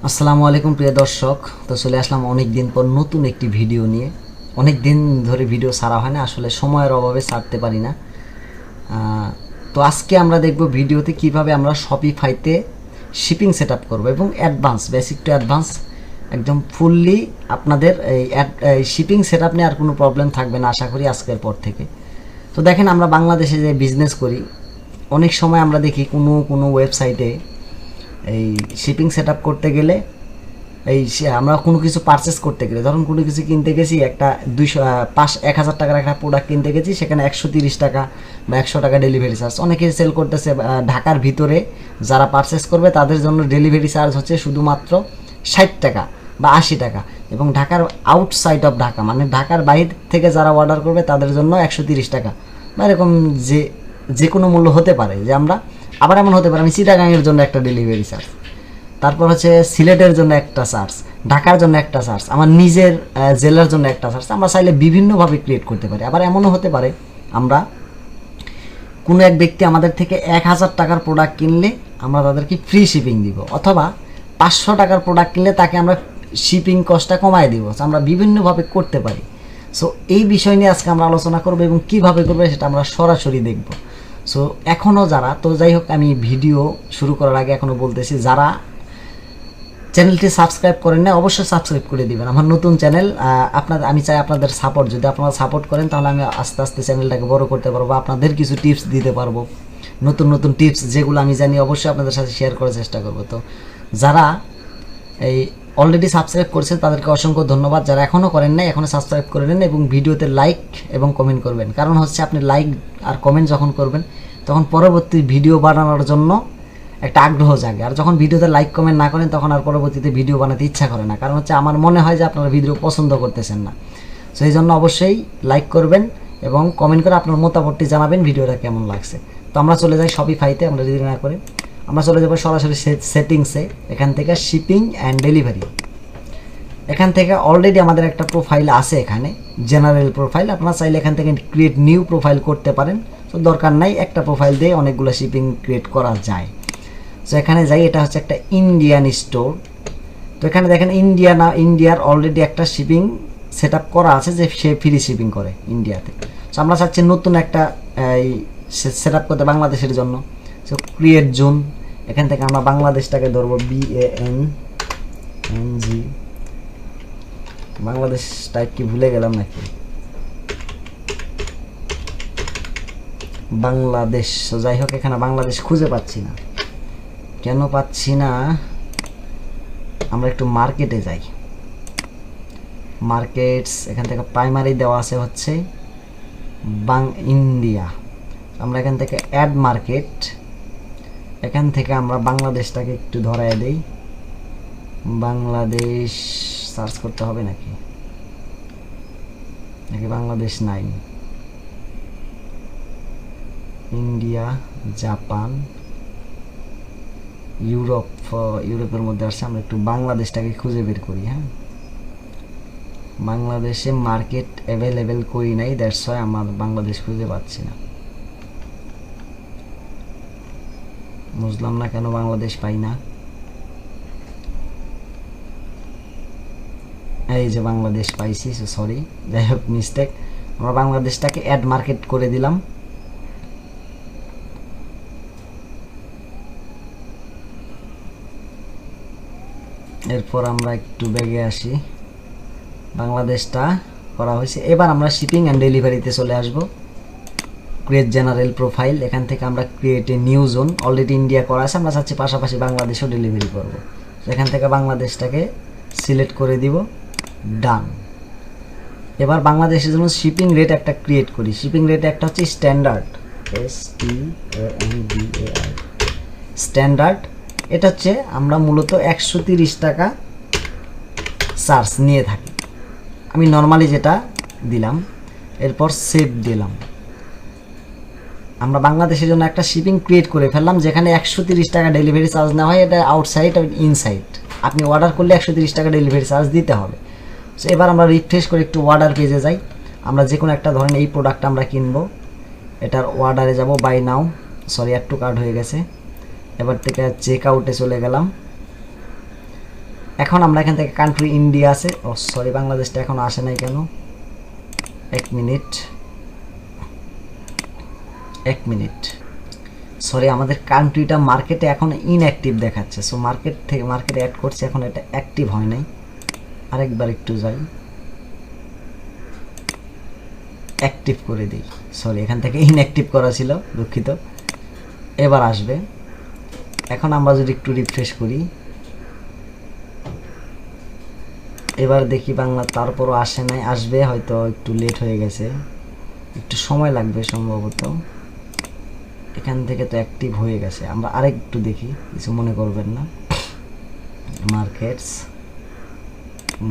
আসসালামু আলাইকুম প্রিয় দর্শক, তো চলে আসলাম অনেক দিন পর নতুন একটি ভিডিও নিয়ে। অনেক দিন ধরে ভিডিও ছাড়া হয় না, আসলে সময়ের অভাবে ছাড়তে পারি না। তো আজকে আমরা দেখব ভিডিওতে কিভাবে আমরা শপিফাইতে শিপিং সেট আপ করবো এবং অ্যাডভান্স, বেসিক টু অ্যাডভান্স একদম ফুললি আপনাদের এই শিপিং সেট আপ নিয়ে আর কোনো প্রবলেম থাকবে না আশা করি আজকের পর থেকে। তো দেখেন, আমরা বাংলাদেশে যে বিজনেস করি, অনেক সময় আমরা দেখি কোনো ওয়েবসাইটে এই শিপিং সেট আপ করতে গেলে আমরা কোনো কিছু পারচেস করতে গেলে, ধরুন কোনো কিছু কিনতে গেছি, একটা 1000 টাকার একটা প্রোডাক্ট কিনতে গেছি, সেখানে 130 টাকা বা 100 টাকা ডেলিভারি চার্জ। অনেকে সেল করতেছে ঢাকার ভিতরে যারা পারচেস করবে তাদের জন্য ডেলিভারি চার্জ হচ্ছে শুধুমাত্র 60 টাকা বা 80 টাকা, এবং ঢাকার আউটসাইড অফ ঢাকা মানে ঢাকার বাইরে থেকে যারা অর্ডার করবে তাদের জন্য 130 টাকা বা এরকম যে কোনো মূল্য হতে পারে। যে আমরা আবার এমন হতে পারে আমি চিটাগাংয়ের জন্য একটা ডেলিভারি চার্জ, তারপর হচ্ছে সিলেটের জন্য একটা চার্জ, ঢাকার জন্য একটা চার্জ, আমার নিজের জেলার জন্য একটা চার্জ। আমরা চাইলে বিভিন্নভাবে ক্রিয়েট করতে পারি। আবার এমনও হতে পারে আমরা কোনো এক ব্যক্তি আমাদের থেকে 1000 টাকার প্রোডাক্ট কিনলে আমরা তাদেরকে ফ্রি শিপিং দিব, অথবা 500 টাকার প্রোডাক্ট কিনলে তাকে আমরা শিপিং কস্টটা কমায় দিব। আমরা বিভিন্নভাবে করতে পারি। সো এই বিষয় নিয়ে আজকে আমরা আলোচনা করব এবং কীভাবে করবো সেটা আমরা সরাসরি দেখব। সো এখনও যারা, তো যাই হোক, আমি ভিডিও শুরু করার আগে এখনও বলতেছি, যারা চ্যানেলটি সাবস্ক্রাইব করেন না অবশ্যই সাবস্ক্রাইব করে দিবেন। আমার নতুন চ্যানেল, আমি চাই আপনাদের সাপোর্ট। যদি আপনারা সাপোর্ট করেন তাহলে আমি আস্তে আস্তে চ্যানেলটাকে বড় করতে পারবো, আপনাদের কিছু টিপস দিতে পারবো, নতুন নতুন টিপস যেগুলো আমি জানি অবশ্যই আপনাদের সাথে শেয়ার করার চেষ্টা করব। তো যারা এই অলরেডি সাবস্ক্রাইব করছেন তাদেরকে অসংখ্য ধন্যবাদ। যারা এখনও করেন নাই এখনও সাবস্ক্রাইব করে নেন এবং ভিডিওতে লাইক এবং কমেন্ট করবেন। কারণ হচ্ছে আপনি লাইক আর কমেন্ট যখন করবেন তখন পরবর্তী ভিডিও বানানোর জন্য একটা আগ্রহ জাগে, আর যখন ভিডিওতে লাইক কমেন্ট না করেন তখন আর পরবর্তীতে ভিডিও বানাতে ইচ্ছা করে না। কারণ হচ্ছে আমার মনে হয় যে আপনারা ভিডিও পছন্দ করতেছেন না। সো এই জন্য অবশ্যই লাইক করবেন এবং কমেন্ট করে আপনার মতামতটি জানাবেন ভিডিওটা কেমন লাগছে। তো আমরা চলে যাই শপিফাইতে, আমরা দেরি না করে আমরা চলে যাবো সরাসরি সেটিংসে। এখান থেকে শিপিং অ্যান্ড ডেলিভারি, এখান থেকে অলরেডি আমাদের একটা প্রোফাইল আছে, এখানে জেনারেল প্রোফাইল। আপনারা চাইলে এখান থেকে ক্রিয়েট নিউ প্রোফাইল করতে পারেন। তো দরকার নাই, একটা প্রোফাইল দিয়ে অনেকগুলো শিপিং ক্রিয়েট করা যায়। সো এখানে যাই, এটা হচ্ছে একটা ইন্ডিয়ান স্টোর। তো এখানে দেখেন ইন্ডিয়ার অলরেডি একটা শিপিং সেট আপ করা আছে, যে সে ফ্রি শিপিং করে ইন্ডিয়াতে। সো আমরা চাচ্ছি নতুন একটা সেট আপ করতে বাংলাদেশের জন্য। সো ক্রিয়েট জোন, এখান থেকে আমরা বাংলাদেশটাকে ধরবো, BANG, বাংলাদেশ টাইপ কি ভুলে গেলাম নাকি, বাংলাদেশ। যাই হোক, এখানে বাংলাদেশ খুঁজে পাচ্ছি না, কেন পাচ্ছি না? আমরা একটু মার্কেটে যাই, মার্কেটস, এখান থেকে প্রাইমারি দেওয়া আছে হচ্ছে ইন্ডিয়া। আমরা এখান থেকে অ্যাড মার্কেট, এখান থেকে আমরা বাংলাদেশটাকে একটু ধরায় দেই। বাংলাদেশ সার্চ করতে হবে নাকি বাংলাদেশ নাই, ইন্ডিয়া, জাপান, ইউরোপের মধ্যে আসছে। আমরা একটু বাংলাদেশটাকে খুঁজে বের করি। হ্যাঁ, বাংলাদেশে মার্কেট অ্যাভেলেবেল করি নাই, দ্যাটস ওয়াই আমার বাংলাদেশ খুঁজে পাচ্ছি না। বুঝলাম না কেন বাংলাদেশ পাই না। এই যে বাংলাদেশ পাইছি, সরি, যাই হোক মিস্টেক। আমরা বাংলাদেশটাকে অ্যাড মার্কেট করে দিলাম। এরপর আমরা একটু ব্যাগে আসি, বাংলাদেশটা করা হয়েছে। এবার আমরা শিপিং অ্যান্ড ডেলিভারিতে চলে আসব। ক্রিয়েট জেনারেল প্রোফাইল, এখান থেকে আমরা create a new zone, already India করা আছে, আমরা চাচ্ছি পাশাপাশি বাংলাদেশও ডেলিভারি করব। এখান থেকে বাংলাদেশটাকে সিলেক্ট করে দিব, ডান। এবার বাংলাদেশের জন্য শিপিং রেট একটা ক্রিয়েট করি। শিপিং রেট একটা হচ্ছে স্ট্যান্ডার্ড, স্ট্যান্ডার্ড। এটা হচ্ছে আমরা মূলত 130 টাকা চার্জ নিয়ে থাকি। আমি নর্মালি যেটা দিলাম, এরপর সেভ দিলাম। আমরা বাংলাদেশের জন্য একটা শিপিং ক্রিয়েট করে ফেললাম, যেখানে 130 টাকা ডেলিভারি চার্জ নেওয়া হয়। এটা আউটসাইড আর ইনসাইড, আপনি অর্ডার করলে 130 টাকা ডেলিভারি চার্জ দিতে হবে। সো এবার আমরা রিফ্রেশ করে একটু অর্ডার পেজে যাই। আমরা যে কোনো একটা, ধরেন এই প্রোডাক্টটা আমরা কিনবো, এটার অর্ডারে যাব, buy now, sorry add to cart হয়ে গেছে। এবার থেকে চেক আউটে চলে গেলাম। এখন আমরা এখান থেকে কান্ট্রি ইন্ডিয়া আছে, ও সরি বাংলাদেশটা এখনো আসে নাই কেন, এক মিনিট সরি, আমাদের কান্ট্রিটা মার্কেটে এখন ইনঅ্যাক্টিভ দেখাচ্ছে। সো মার্কেটে অ্যাড করছে, এখন এটা অ্যাক্টিভ হয় নাই। আরেকবার একটু যাই, অ্যাক্টিভ করে দিই। সরি, এখান থেকে ইনঅ্যাক্টিভ করা ছিল, দুঃখিত। এবার আসবে। এখন আমরা যদি একটু রিফ্রেশ করি, এবার দেখি বাংলা, তারপরও আসে নাই, আসবে হয়তো, একটু লেট হয়ে গেছে, একটু সময় লাগবে সম্ভবত। এখান থেকে তো অ্যাক্টিভ হয়ে গেছে, আমরা আরেকটু দেখি, কিছু মনে করবেন না। মার্কেটস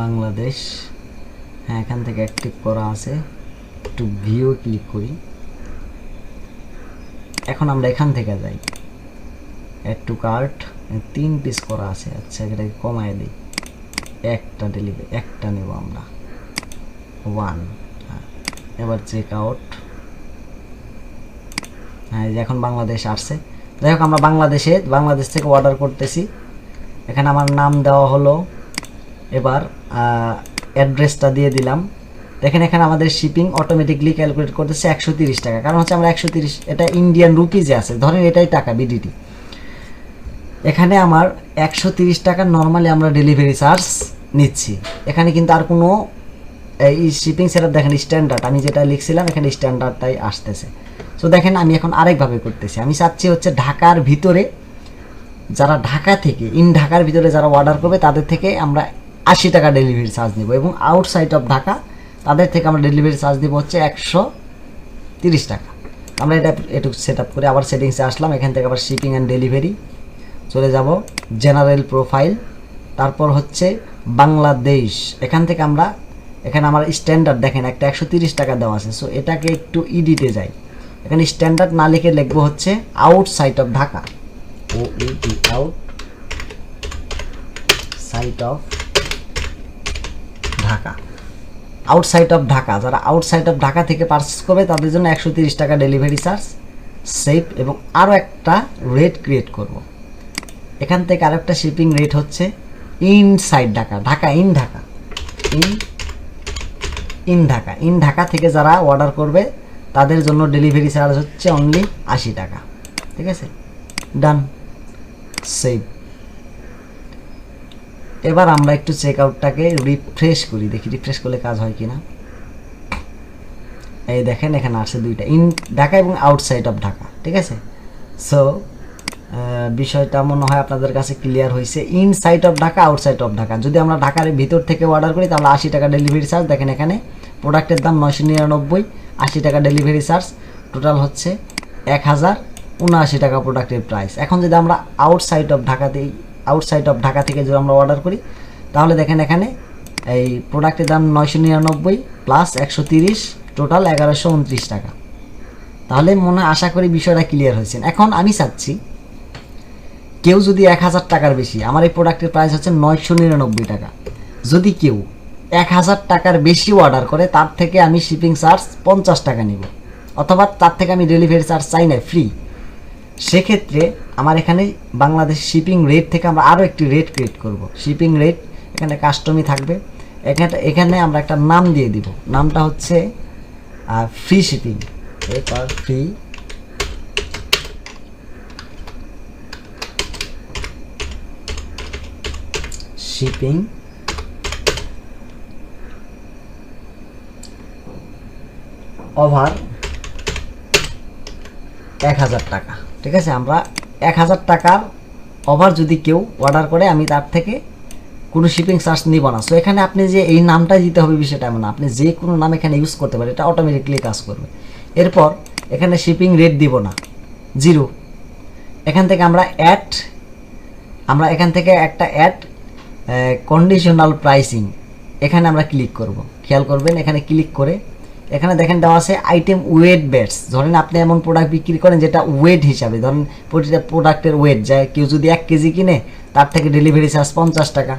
বাংলাদেশ, হ্যাঁ এখান থেকে অ্যাক্টিভ করা আছে, একটু ভিউ ক্লিক করি। এখন আমরা এখান থেকে যাই, অ্যাড টু কার্ট, 3 পিস করা আছে। আচ্ছা, এটাকে কমায় দিই, একটা ডেলিভারি, একটা নেব আমরা, 1। হ্যাঁ, এবার চেক আউট। হ্যাঁ, এখন বাংলাদেশ আসছে। যাই হোক, আমরা বাংলাদেশ থেকে অর্ডার করতেছি। এখানে আমার নাম দেওয়া হলো, এবার অ্যাড্রেসটা দিয়ে দিলাম। দেখেন এখানে আমাদের শিপিং অটোমেটিকলি ক্যালকুলেট করতেছে 130 টাকা, কারণ হচ্ছে আমরা 130, এটা ইন্ডিয়ান রুপিজে আছে, ধরেন এটাই টাকা বিডিটি। এখানে আমার 130 টাকা নর্মালি আমরা ডেলিভারি চার্জ নিচ্ছি। এখানে কিন্তু আর কোনো এই শিপিং সেটআপ দেখেন স্ট্যান্ডার্ড, আমি যেটা লিখছিলাম এখানে স্ট্যান্ডার্ডটাই আসতেছে। সো দেখেন আমি এখন আরেকভাবে করতেছি, আমি চাচ্ছি হচ্ছে ঢাকার ভিতরে, যারা ঢাকা থেকে ঢাকার ভিতরে যারা অর্ডার করবে তাদের থেকে আমরা 80 টাকা ডেলিভারি চার্জ নেব, এবং আউটসাইড অফ ঢাকা তাদের থেকে আমরা ডেলিভারি চার্জ দেবো হচ্ছে 130 টাকা। আমরা এটা একটু সেট আপ করে আবার সেটিংসে আসলাম। এখান থেকে আবার শিপিং অ্যান্ড ডেলিভারি চলে যাব, জেনারেল প্রোফাইল, তারপর হচ্ছে বাংলাদেশ। এখান থেকে আমরা, এখানে আমার স্ট্যান্ডার্ড দেখেন একটা 130 টাকা দেওয়া আছে। সো এটাকে একটু ইডিটে যাই, এখানে স্ট্যান্ডার্ড না লিখে লিখবো হচ্ছে outside of Dhaka, outside of Dhaka, outside of Dhaka. যারা আউটসাইড অফ ঢাকা থেকে পারচেস করবে তাদের জন্য 130 টাকা ডেলিভারি চার্জ সেভ। এবং আরও একটা রেট ক্রিয়েট করব, এখান থেকে আরও একটা শিপিং রেট হচ্ছে ইনসাইড ঢাকা, ইন ঢাকা থেকে যারা অর্ডার করবে তাদের জন্য ডেলিভারি চার্জ হচ্ছে অনলি 80 টাকা। ঠিক আছে, ডান, সেভ। এবার আমরা একটু চেক আউটটাকে রিফ্রেশ করি, দেখি রিফ্রেশ করলে কাজ হয় কিনা। এই দেখেন এখানে আসছে দুইটা, ইন ঢাকা এবং আউটসাইড অফ ঢাকা। ঠিক আছে, সো বিষয়টা মনে হয় আপনাদের কাছে ক্লিয়ার হয়েছে। Inside of Dhaka, outside of Dhaka, যদি আমরা ঢাকার ভিতর থেকে অর্ডার করি তাহলে 80 টাকা ডেলিভারি চার্জ। দেখেন এখানে প্রোডাক্টের দাম 999, 80 টাকা ডেলিভারি চার্জ, টোটাল হচ্ছে 1079 টাকা প্রোডাক্টের প্রাইস। এখন যদি আমরা আউটসাইড অফ ঢাকা থেকে যদি আমরা অর্ডার করি তাহলে দেখেন এখানে এই প্রোডাক্টের দাম 999 প্লাস 130, টোটাল 1129 টাকা। তাহলে আশা করি বিষয়টা ক্লিয়ার হয়েছে। এখন আমি চাচ্ছি কেউ যদি 1000 টাকার বেশি, আমার এই প্রোডাক্টের প্রাইস হচ্ছে 999 টাকা, যদি কেউ 1000 টাকার বেশি অর্ডার করে তার থেকে আমি শিপিং চার্জ 50 টাকা নিব, অথবা তার থেকে আমি ডেলিভারি চার্জ চাই না, ফ্রি। সেক্ষেত্রে আমার এখানে বাংলাদেশ শিপিং রেট থেকে আমরা আরও একটি রেট ক্রিয়েট করব, শিপিং রেট। এখানে কাস্টমই থাকবে, এখানে আমরা একটা নাম দিয়ে দিব, নামটা হচ্ছে free shipping, free shipping over 1000 টাকা। ঠিক আছে, আমরা 1000 টাকার ওভার যদি কেউ অর্ডার করে আমি তার থেকে কোনো শিপিং চার্জ নিব না। সো এখানে আপনি যে এই নামটা দিতে হবে বিষয়টা এমন না, আপনি যে কোনো নাম এখানে ইউজ করতে পারেন, এটা অটোমেটিকলি কাজ করবে। এরপর এখানে শিপিং রেট দিব না, 0। এখান থেকে আমরা এখান থেকে একটা অ্যাড কন্ডিশনাল প্রাইসিং, এখানে আমরা ক্লিক করব। খেয়াল করবেন এখানে ক্লিক করে এখানে দেখেন দেওয়া আছে আইটেম ওয়েট বেটস। ধরেন আপনি এমন প্রোডাক্ট বিক্রি করেন যেটা ওয়েট হিসাবে, ধরেন প্রতিটা প্রোডাক্টের ওয়েট যায়, কেউ যদি 1 কেজি কিনে তার থেকে ডেলিভারি চার্জ 50 টাকা,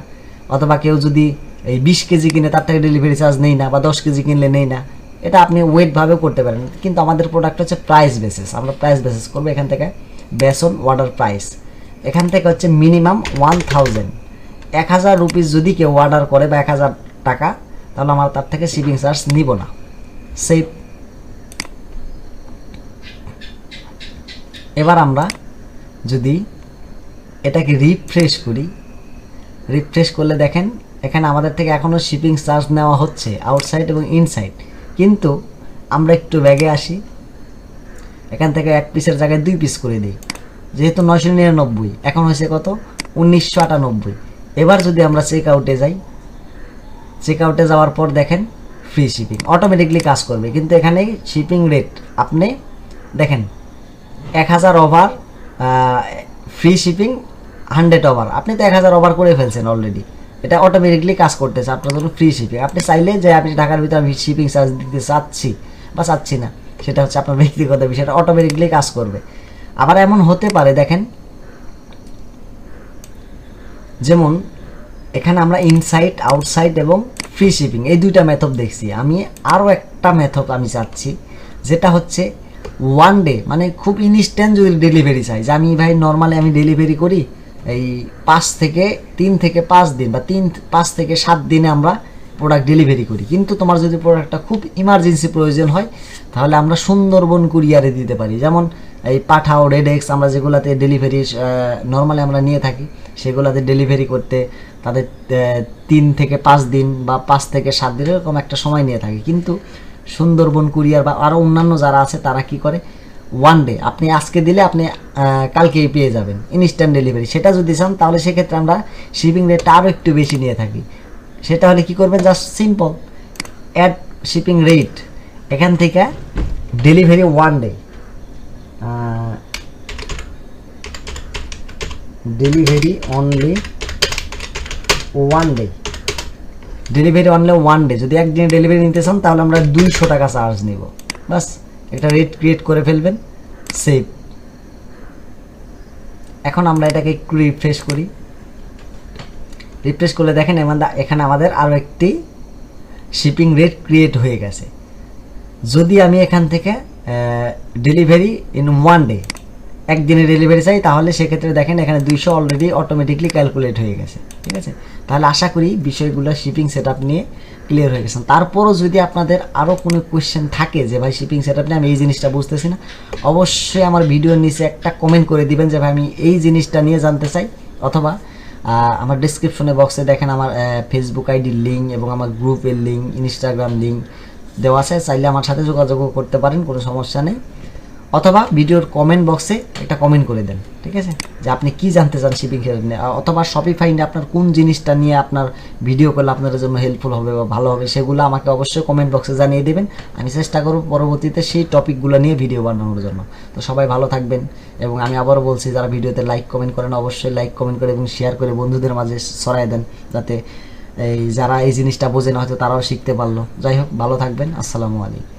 অথবা কেউ যদি এই 20 কেজি কিনে তার থেকে ডেলিভারি চার্জ নেই না, বা 10 কেজি কিনলে নেই না। এটা আপনি ওয়েটভাবেও করতে পারেন, কিন্তু আমাদের প্রোডাক্ট হচ্ছে প্রাইস বেসিস, আমরা প্রাইস বেসিস করবো। এখান থেকে বেস অন অর্ডার প্রাইস, এখান থেকে হচ্ছে মিনিমাম 1000 1000 রুপিস যদি কেউ অর্ডার করে বা 1000 টাকা, তাহলে আমরা তার থেকে শিপিং চার্জ নিব না। সেভ। এবার আমরা যদি এটাকে রিফ্রেশ করি, রিফ্রেশ করলে দেখেন এখানে আমাদের থেকে এখনও শিপিং চার্জ নেওয়া হচ্ছে আউটসাইড এবং ইনসাইড। কিন্তু আমরা একটু ব্যাগে আসি, এখান থেকে 1 পিসের জায়গায় 2 পিস করে দিই, যেহেতু 999 এখন হয়েছে কত 1998। এবার যদি আমরা চেক আউটে যাই, চেক আউটে যাওয়ার পর দেখেন ফ্রি শিপিং অটোমেটিকলি কাজ করবে। কিন্তু এখানে শিপিং রেট আপনি দেখেন 1000 ওভার ফ্রি শিপিং 100 ওভার, আপনি তো 1000 ওভার করে ফেলছেন অলরেডি, এটা অটোমেটিকলি কাজ করতেছে আপনার জন্য ফ্রি শিপিং। আপনি চাইলে যে আপনি ঢাকার ভিতরে আমি শিপিং চার্জ দিতে চাচ্ছি বা চাচ্ছি না, সেটা হচ্ছে আপনার ব্যক্তিগত বিষয়টা, অটোমেটিকলি কাজ করবে। আবার এমন হতে পারে দেখেন, যেমন এখানে আমরা ইনসাইড আউটসাইড এবং ফ্রি শিপিং এই দুইটা মেথড দেখছি। আমি আরও একটা মেথড আমি চাচ্ছি, যেটা হচ্ছে ওয়ান ডে, মানে খুব ইনস্ট্যান্ট যদি ডেলিভারি চাই, যে আমি ভাই নর্মালি আমি ডেলিভারি করি এই 3 থেকে 5 দিন বা 5 থেকে 7 দিনে আমরা প্রোডাক্ট ডেলিভারি করি। কিন্তু তোমার যদি প্রোডাক্টটা খুব ইমার্জেন্সি প্রয়োজন হয়, তাহলে আমরা সুন্দরবন কুরিয়ারে দিতে পারি। যেমন এই পাঠাও, রেডেক্স, আমরা যেগুলাতে ডেলিভারি নর্মালি আমরা নিয়ে থাকি, সেগুলাতে ডেলিভারি করতে তাদের 3 থেকে 5 দিন বা 5 থেকে 7 দিন এরকম একটা সময় নিয়ে থাকি। কিন্তু সুন্দরবন কুরিয়ার বা আরও অন্যান্য যারা আছে তারা কি করে, ওয়ান ডে, আপনি আজকে দিলে আপনি কালকেই পেয়ে যাবেন, ইনস্ট্যান্ট ডেলিভারি। সেটা যদি চান তাহলে সেক্ষেত্রে আমরা শিপিং রেটটা আরও একটু বেশি নিয়ে থাকি। সেটা হলে কি করবেন, just simple add shipping rate, এখান থেকে delivery one day, delivery only one day, delivery only one day. যদি একদিনে ডেলিভারি নিতে চান তাহলে আমরা 200 টাকা চার্জ নিব। বাস একটা রেট ক্রিয়েট করে ফেলবেন, সেভ। এখন আমরা এটাকে একটু রিফ্রেশ করি, রিফ্রেশ করলে দেখেন এখানে আমাদের আরও একটি শিপিং রেট ক্রিয়েট হয়ে গেছে। যদি আমি এখান থেকে ডেলিভারি ইন ওয়ান ডে, একদিনে ডেলিভারি চাই, তাহলে সেক্ষেত্রে দেখেন এখানে 200 অলরেডি অটোমেটিকলি ক্যালকুলেট হয়ে গেছে। ঠিক আছে, তাহলে আশা করি বিষয়গুলো শিপিং সেট আপ নিয়ে ক্লিয়ার হয়ে গেছেন। তারপরও যদি আপনাদের আরও কোনো কোয়েশ্চেন থাকে যে ভাই শিপিং সেট আপ নিয়ে আমি এই জিনিসটা বুঝতেছি না, অবশ্যই আমার ভিডিওর নিচে একটা কমেন্ট করে দিবেন যে ভাই আমি এই জিনিসটা নিয়ে জানতে চাই। অথবা আমার ডিসক্রিপশনে বক্সে দেখেন আমার ফেসবুক আইডির লিঙ্ক এবং আমার গ্রুপের লিঙ্ক, ইনস্টাগ্রাম লিঙ্ক দেওয়া আছে, চাইলে আমার সাথে যোগাযোগ করতে পারেন, কোনো সমস্যা নেই। অথবা ভিডিওর কমেন্ট বক্সে একটা কমেন্ট করে দেন, ঠিক আছে, যে আপনি কি জানতে চান শিপিং সেট নিয়ে, অথবা শপিফাই নিয়ে আপনার কোন জিনিসটা নিয়ে আপনার ভিডিও করলে আপনাদের জন্য হেল্পফুল হবে বা ভালো হবে, সেগুলো আমাকে অবশ্যই কমেন্ট বক্সে জানিয়ে দেবেন। আমি চেষ্টা করব পরবর্তীতে সেই টপিকগুলো নিয়ে ভিডিও বানানোর জন্য। তো সবাই ভালো থাকবেন, এবং আমি আবারও বলছি যারা ভিডিওতে লাইক কমেন্ট করেন অবশ্যই লাইক কমেন্ট করে এবং শেয়ার করে বন্ধুদের মাঝে ছড়ায় দেন, যাতে এই যারা এই জিনিসটা বোঝে না হয়তো তারাও শিখতে পারলো। যাই হোক, ভালো থাকবেন। আসসালামু আলাইকুম।